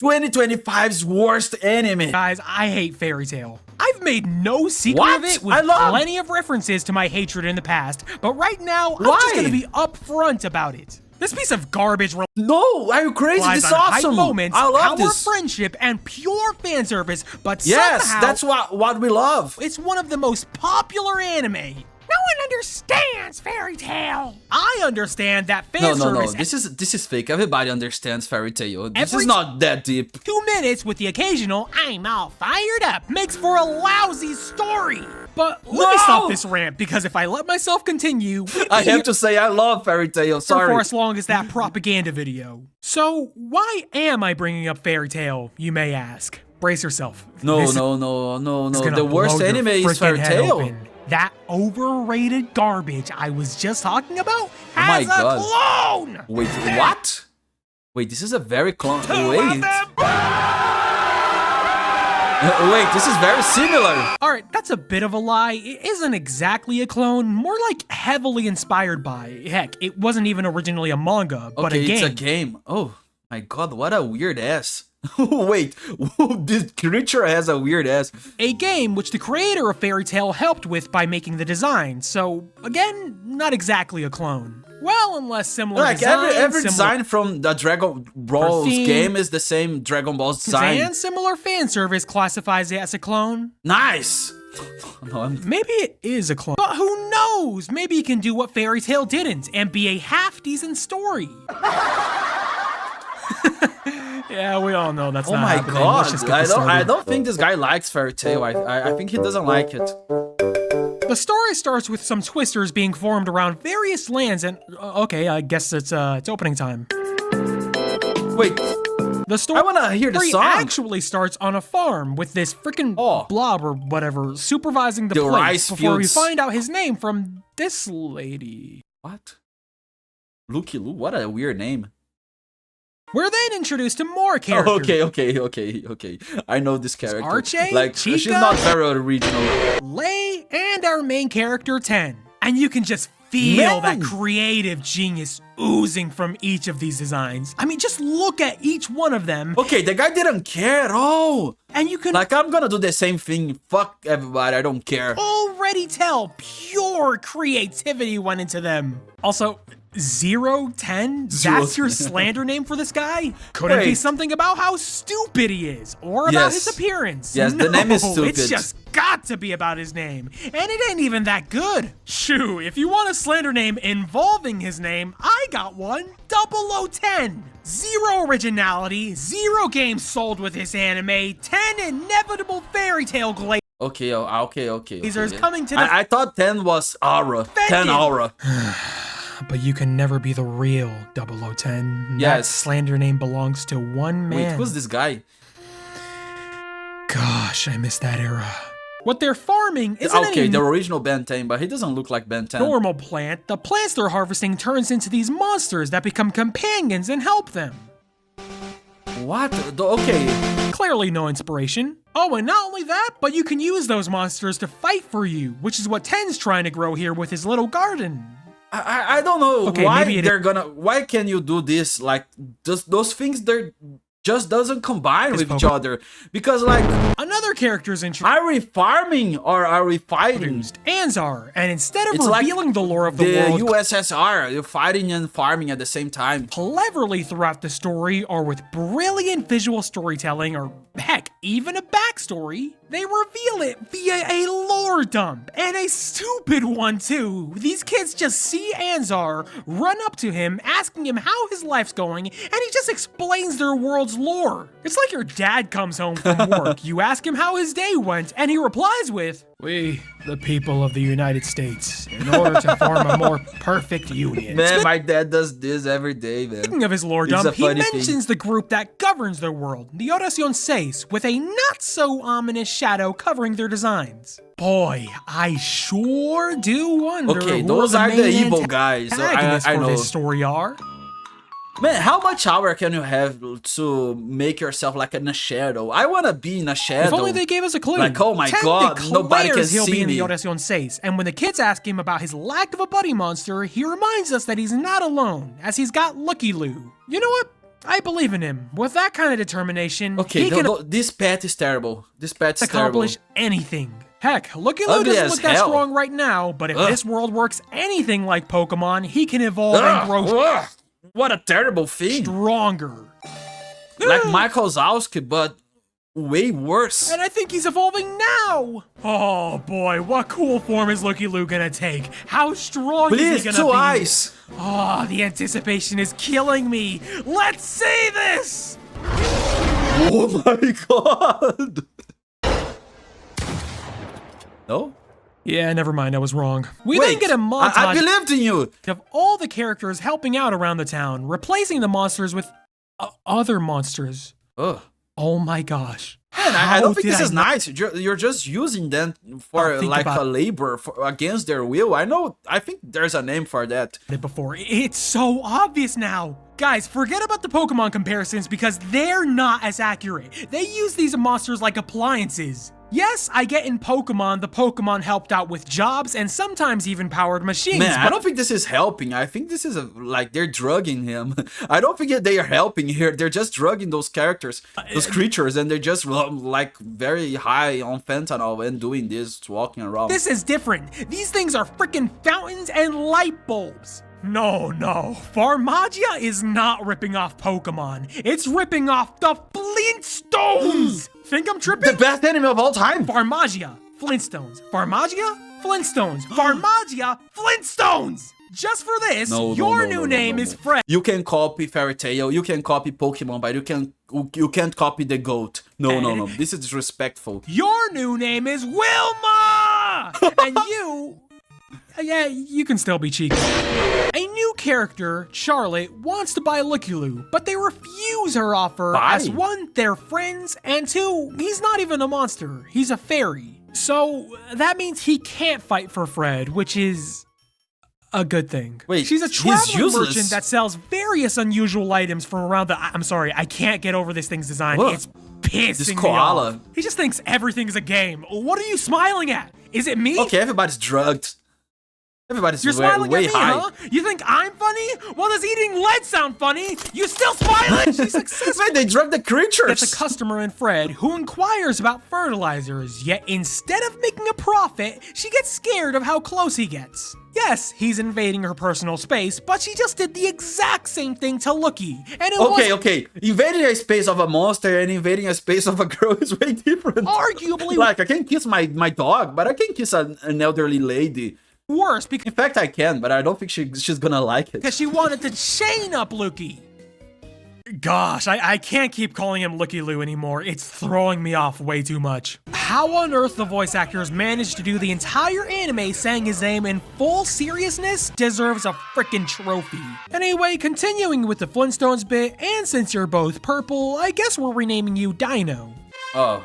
2025's worst anime. Guys, I hate Fairy Tail. I've made no secret What? of it with plenty of references to my hatred in the past, but right now, I'm just gonna be upfront about it. This piece of garbage No, are you crazy? This is awesome. Moments, I love power, this. Friendship, and pure fan service, but yes, somehow, that's what we love. It's one of the most popular anime. No one understands Fairy Tail. I understand that fan service. No. This is fake. Everybody understands Fairy Tail. This is not that deep. 2 minutes with the occasional "I'm all fired up" makes for a lousy story. But let me stop this rant, because if I let myself continue, I have to say I love Fairy Tail. Sorry. For as long as that propaganda video. So why am I bringing up Fairy Tail? You may ask. Brace yourself. No. The worst anime is Fairy Tail. That overrated garbage I was just talking about has a clone! Wait, what? Wait, this is a very clone. Wait, this is very similar. Alright, that's a bit of a lie. It isn't exactly a clone, more like heavily inspired by. Heck, it wasn't even originally a manga, but a game. It's a game. Oh my god, what a weird ass. Wait, this creature has a weird ass. A game which the creator of Fairy Tail helped with by making the design, so again, not exactly a clone. Well, unless similar design, every design from the Dragon Ball's game is the same Dragon Ball's design. And similar fan service classifies it as a clone. Nice! Maybe it is a clone, but who knows? Maybe it can do what Fairy Tail didn't and be a half-decent story. Yeah, we all know that's not happening. Oh my god, I don't think this guy likes Fairy Tail. I think he doesn't like it. The story starts with some twisters being formed around various lands and... okay, I guess it's opening time. Wait, the story I wanna hear the song. Actually starts on a farm with this freaking blob or whatever supervising the place rice before fields. we find out his name from this lady. What? Looky Lou, what a weird name. We're then introduced to more characters. Okay. I know this character. Archie, like, Chica, she's not very original. Lei, and our main character, Ten. And you can just feel that creative genius oozing from each of these designs. I mean, just look at each one of them. Okay, the guy didn't care at all. And you can... like, I'm gonna do the same thing. Fuck everybody, I don't care. Already tell pure creativity went into them. Also... 010? That's your slander name for this guy? Could it be something about how stupid he is? Or about his appearance? Yes, the name is stupid. It's just got to be about his name. And it ain't even that good. Shoo, if you want a slander name involving his name, I got one. 0010. 0 originality, 0 games sold with his anime, 10 inevitable Fairy Tail glaze. Okay. Lasers coming to the... I thought 10 was Aura. 10 Aura. But you can never be the real 0010. Yes. That slander name belongs to one man. Wait, who's this guy? Gosh, I miss that era. What they're farming isn't okay, the original Ben 10, but he doesn't look like Ben 10. Normal plant. The plants they're harvesting turns into these monsters that become companions and help them. What? Okay. Clearly no inspiration. Oh, and not only that, but you can use those monsters to fight for you, which is what Ten's trying to grow here with his little garden. I don't know why can you do this? Like, those things, they're just doesn't combine with each other. Because, like, another character's introduced. Are we farming or are we fighting? Anzar, and instead of revealing like the lore of the world, USSR, you're fighting and farming at the same time. Cleverly throughout the story, or with brilliant visual storytelling, or heck, even a backstory, they reveal it via a lore dump, and a stupid one too. These kids just see Anzar, run up to him, asking him how his life's going, and he just explains their world's lore. It's like your dad comes home from work, you ask him how his day went, and he replies with, "We, the people of the United States, in order to form a more perfect union." Man, my dad does this every day, man. Speaking of his lore dump, he mentions the group that governs their world, the Oración 6, with a not-so-ominous shadow covering their designs. Boy, I sure do wonder who those are the evil guys. I know. This story are. Man, how much power can you have to make yourself like in a shadow? I want to be in a shadow. If only they gave us a clue. Like, oh my god, nobody can he'll see be in me. the Oración 6, and when the kids ask him about his lack of a buddy monster, he reminds us that he's not alone, as he's got Lucky Lou. You know what? I believe in him. With that kind of determination, Okay, he can this pet is terrible. This pet's accomplish anything. Heck, Lucky Lu Ugly doesn't as look that hell. strong right now, but if this world works anything like Pokemon, he can evolve and grow What a terrible thing. stronger. Like Michael Zalski, but way worse. And I think he's evolving now. Oh boy, what cool form is Lucky Lu gonna take? How strong is Please, he gonna two be? eyes. Oh, the anticipation is killing me. Let's see this. Oh my god. No? Yeah, never mind, I was wrong. We Wait, then get a montage I believed in you. of all the characters helping out around the town, replacing the monsters with other monsters. Ugh. Oh my gosh. Man, I don't think How this did is I not- nice. You're just using them for think like about a labor against their will. I think there's a name for that. it before. It's so obvious now. Guys, forget about the Pokemon comparisons because they're not as accurate. They use these monsters like appliances. Yes, I get in Pokemon, the Pokemon helped out with jobs and sometimes even powered machines. Man, but I don't think this is helping. I think this is like they're drugging him. I don't think they are helping here. They're just drugging those characters, those creatures, and they're just like very high on fentanyl and doing this, walking around. this is different. These things are freaking fountains and light bulbs. No, Farmagia is not ripping off Pokemon. It's ripping off the Flintstones. Think I'm tripping? The best enemy of all time. Farmagia, Flintstones. Farmagia, Flintstones. Farmagia, Flintstones. Just for this, your new name is Fred. You can copy Fairy Tail, you can copy Pokemon, but you can't copy the goat. No. This is disrespectful. Your new name is Wilma. And you... Yeah, you can still be cheeky. A new character, Charlotte, wants to buy Lucky Lu, but they refuse her offer as one, they're friends, and two, he's not even a monster, he's a fairy. So that means he can't fight for Fred, which is a good thing. Wait, she's a he's traveling useless. merchant that sells various unusual items from around the... I'm sorry, I can't get over this thing's design. What? It's pissing This me koala. off. He just thinks everything's a game. What are you smiling at? Is it me? Okay, everybody's drugged. Everybody's You're smiling way at me, high. huh? You think I'm funny? Well, does eating lead sound funny? You still smiling? She's successful. Man, they drug the creatures. Gets a customer in Fred who inquires about fertilizers, yet instead of making a profit, she gets scared of how close he gets. Yes, he's invading her personal space, but she just did the exact same thing to Lucky. And it was Okay. Invading a space of a monster and invading a space of a girl is way different. arguably Like, I can kiss my dog, but I can kiss an elderly lady. worse In because fact, I can, but I don't think she's gonna like it. she wanted to chain up Lucky. Gosh, I can't keep calling him Lucky Lu anymore. It's throwing me off way too much. How on earth the voice actors managed to do the entire anime saying his name in full seriousness deserves a frickin' trophy. Anyway, continuing with the Flintstones bit, and since you're both purple, I guess we're renaming you Dino. Oh.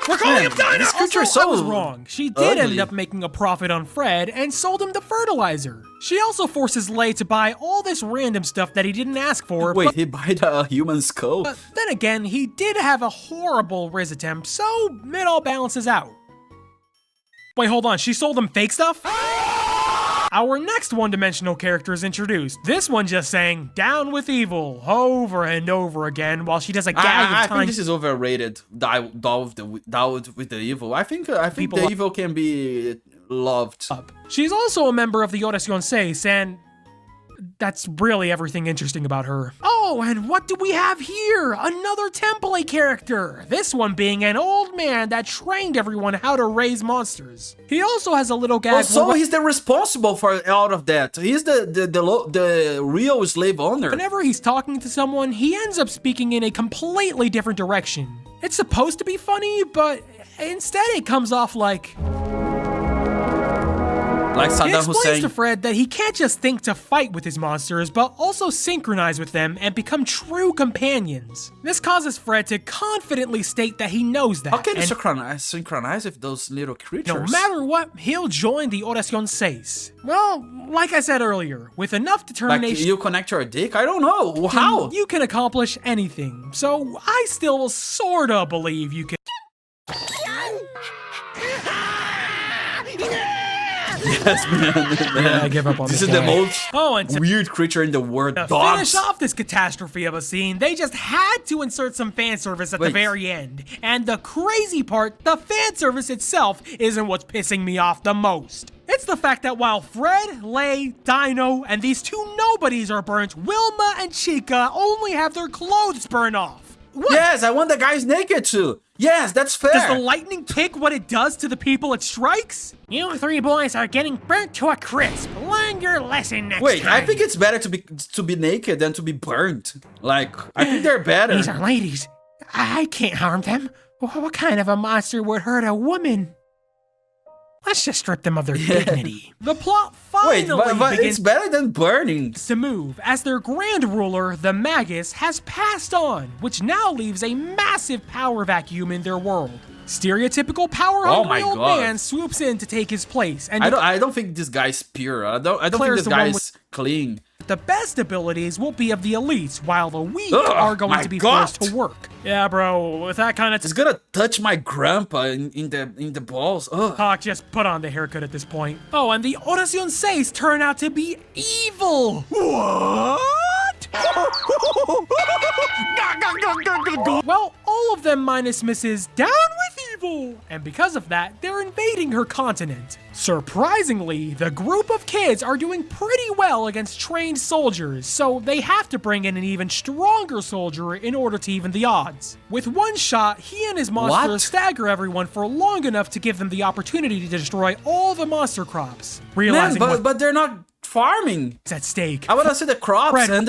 We're calling him Man, Dino! this creature is Also, I so was wrong. She did end ugly. up making a profit on Fred and sold him the fertilizer. She also forces Lei to buy all this random stuff that he didn't ask for. Wait, he bite a human skull? But then again, he did have a horrible Riz attempt, so it all balances out. Wait, hold on, she sold him fake stuff? Our next one-dimensional character is introduced. This one just saying, "Down with evil," over and over again while she does a gag I of think time. this is overrated. Die with the evil. I think People the like- evil can be loved. Up. She's also a member of the Oración Seis, and that's really everything interesting about her. Oh, and what do we have here? Another template character. This one being an old man that trained everyone how to raise monsters. He also has a little gag. Oh, so he's the responsible for all of that. He's the real slave owner. Whenever he's talking to someone, he ends up speaking in a completely different direction. It's supposed to be funny, but instead it comes off like... Like He Saddam explains Hussein. to Fred that he can't just think to fight with his monsters, but also synchronize with them and become true companions. This causes Fred to confidently state that he knows that. How can you and synchronize with those little creatures? no matter what, he'll join the Oración Seis. Well, like I said earlier, with enough Like determination, you connect your dick? I don't know. How? you can accomplish anything. So I still sorta believe you can. Yes, man. Yeah, I give up on This this is the guy. most Oh, and to weird creature in the world. finish Dogs. off this catastrophe of a scene, they just had to insert some fan service at the Wait. very end. And the crazy part, the fan service itself isn't what's pissing me off the most. It's the fact that while Fred, Lay, Dino, and these two nobodies are burnt, Wilma and Chica only have their clothes burned off. What? Yes, I want the guys naked too. Yes, that's fair. Does the lightning pick what it does to the people it strikes? You three boys are getting burnt to a crisp. Learn your lesson next Wait, time. I think it's better to be naked than to be burnt. Like, I think they're better. These are ladies. I can't harm them. What kind of a monster would hurt a woman? Let's just strip them of their dignity. The plot Wait, finally but begins it's better than burning. to move as their grand ruler, the Magus, has passed on, which now leaves a massive power vacuum in their world. Stereotypical power-hungry my old God. man swoops in to take his place, and I don't think this guy's pure. I don't think Claire's this the one guy's clean. the best abilities will be of the elites, while the weak Ugh, are going my to be God. forced to work. Yeah, bro, with that kind of It's gonna touch my grandpa in the balls. Ugh. talk, just put on the haircut at this point. Oh, and the Oración 6 turn out to be evil. What? Well, all of them minus Mrs. Down with Evil. And because of that, they're invading her continent. Surprisingly, the group of kids are doing pretty well against trained soldiers, so they have to bring in an even stronger soldier in order to even the odds. With one shot, he and his monsters What? stagger everyone for long enough to give them the opportunity to destroy all the monster crops. Man, Realizing but they're not farming. what's at stake, I wanna see the crops Fred and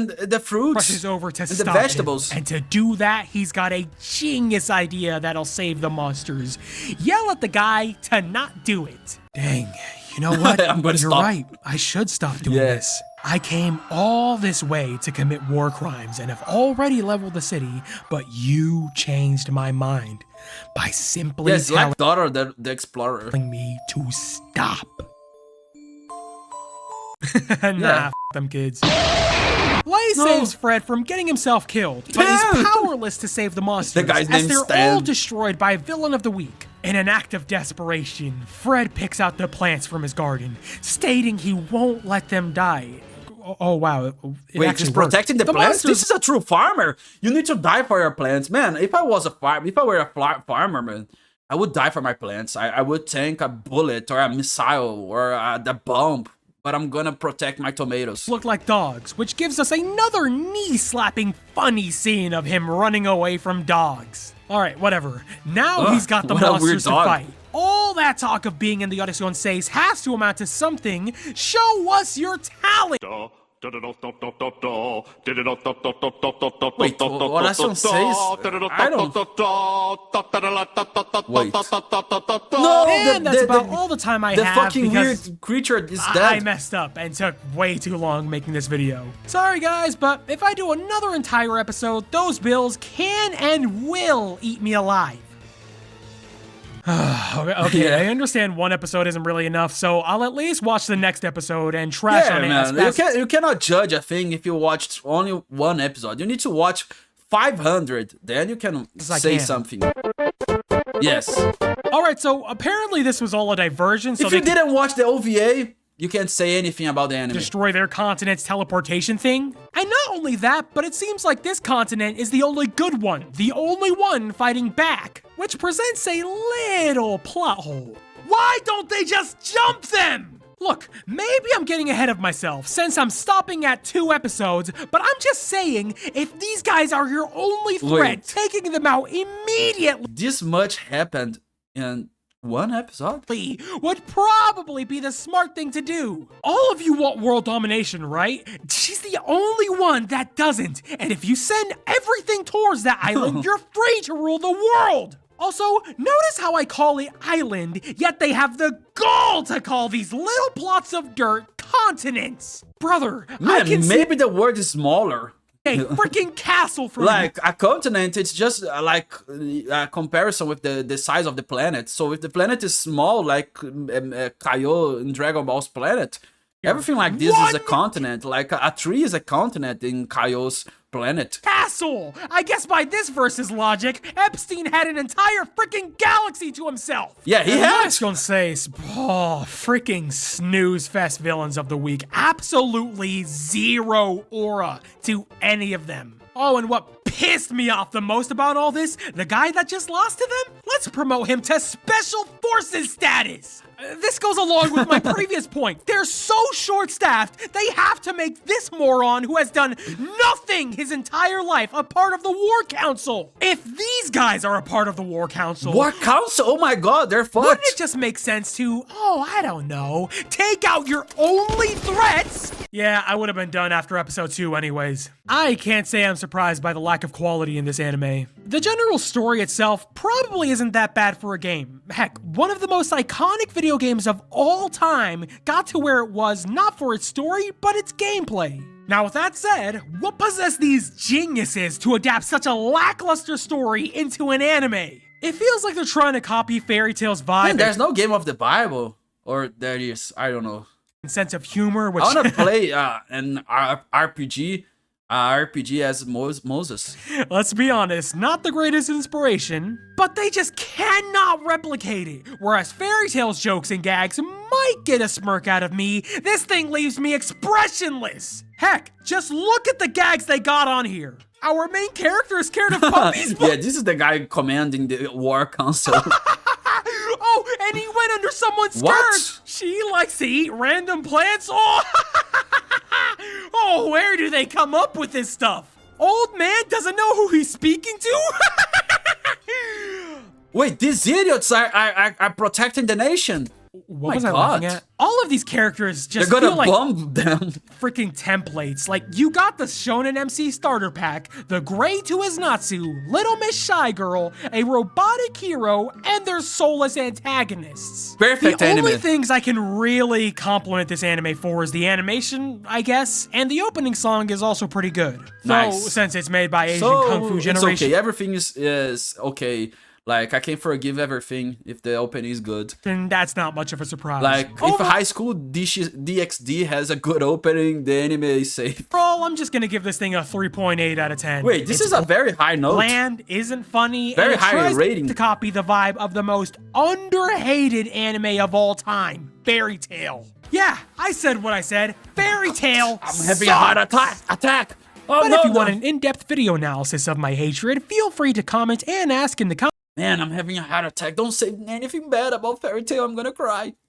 the fruits rushes over to and the stop vegetables. him. And to do that, he's got a genius idea that'll save the monsters. Yell at the guy to not do it. Dang, you know what? I'm gonna You're stop. right. I should stop doing Yeah. this. I came all this way to commit war crimes and have already leveled the city, but you changed my mind by simply Yes, telling like daughter the explorer. me to stop. Nah, Yeah. f them kids. Lay saves Fred from getting himself killed, but Damn. he's powerless to save the monsters, guy's as name's they're Stan. all destroyed by Villain of the Week. In an act of desperation, Fred picks out the plants from his garden, stating he won't let them die. Oh wow, it Wait, actually just worked. protecting the plants? monsters- This is a true farmer. You need to die for your plants. Man, if I were a farmer, man, I would die for my plants. I would tank a bullet or a missile or the bomb, but I'm gonna protect my tomatoes. look like dogs, which gives us another knee-slapping funny scene of him running away from dogs. Alright, whatever. Now Ugh, he's got the what a weird monsters to dog. fight. All that talk of being in the Oración 6 has to amount to something. Show us your talent! Wait, Oración 6? I don't... Wait. No, And that's about all the time I the have fucking because weird creature is I dead. messed up and took way too long making this video. Sorry guys, but if I do another entire episode, those bills can and will eat me alive. Okay, Yeah. I understand one episode isn't really enough, so I'll at least watch the next episode and trash Yeah, on it as man. fast You cannot judge a thing if you watched only one episode. You need to watch 500. Then you can I say can. something. Yes. Alright, so apparently this was all a diversion, so If they you could didn't watch the OVA, you can't say anything about the anime. destroy their continent's teleportation thing. And not only that, but it seems like this continent is the only good one, the only one fighting back, which presents a little plot hole. Why don't they just jump them? Look, maybe I'm getting ahead of myself since I'm stopping at 2 episodes, but I'm just saying, if these guys are your only threat, Wait. taking them out immediately This much happened in one episode? would probably be the smart thing to do. All of you want world domination, right? She's the only one that doesn't. And if you send everything towards that island, you're free to rule the world. Also, notice how I call it island, yet they have the gall to call these little plots of dirt continents. Brother, I Man, can see maybe the word is smaller. a freaking castle for Like a continent, it's just like a comparison with the size of the planet. So if the planet is small, like Kaio in Dragon Ball's planet, Everything like this is a One continent. Like a tree is a continent in Kaio's planet. castle! I guess by this verse's logic, Epstein had an entire freaking galaxy to himself! Yeah, he And I'm had. just gonna say, freaking snooze fest villains of the week. Absolutely zero aura to any of them. Oh, and what pissed me off the most about all this, the guy that just lost to them? Let's promote him to Special Forces status! This goes along with my previous point. They're so short-staffed, they have to make this moron who has done nothing his entire life a part of the War Council. If these guys are a part of the War Council, War Council? Oh my god, they're wouldn't fucked. it just make sense to, I don't know, take out your only threats? Yeah, I would have been done after episode 2 anyways. I can't say I'm surprised by the lack of quality in this anime. The general story itself probably isn't that bad for a game. Heck, one of the most iconic video games of all time got to where it was not for its story, but its gameplay. Now with that said, what possessed these geniuses to adapt such a lackluster story into an anime? It feels like they're trying to copy Fairy Tail's vibe Man, there's no game of the Bible. Or there is, I don't know. and sense of humor, which I wanna play an RPG as Moses. let's be honest, not the greatest inspiration, but they just cannot replicate it. Whereas Fairy Tail's jokes and gags might get a smirk out of me, this thing leaves me expressionless. Heck, just look at the gags they got on here. Our main character is scared of puppies, Yeah, this is the guy commanding the War Council. oh, and he went under someone's skirt. What? She likes to eat random plants. Oh, oh, where do they come up with this stuff? Old man doesn't know who he's speaking to? Wait, these idiots are protecting the nation. What My was I God. laughing at? All of these characters They're just gonna feel like bomb them. freaking templates. Like, you got the Shonen MC starter pack, the Grey to his Natsu, Little Miss Shy Girl, a robotic hero, and their soulless antagonists. Perfect The only anime. things I can really compliment this anime for is the animation, I guess, and the opening song is also pretty good. Nice. Though, since it's made by Asian So Kung Fu it's Generation, okay. Everything is okay. Like I can forgive everything if the opening is good. then that's not much of a surprise. Like if Overall, High School DxD has a good opening, the anime is safe. I'm just gonna give this thing a 3.8 out of 10. Wait, this is a very high note. Bland, isn't funny, Very and it high tries rating. to copy the vibe of the most underhated anime of all time, Fairy Tail. Yeah, I said what I said. Fairy Tail. I'm having a heart attack. Oh But no, if you no. want an in-depth video analysis of my hatred, feel free to comment and ask in the comments. Man, I'm having a heart attack. Don't say anything bad about Fairy Tail. I'm gonna cry.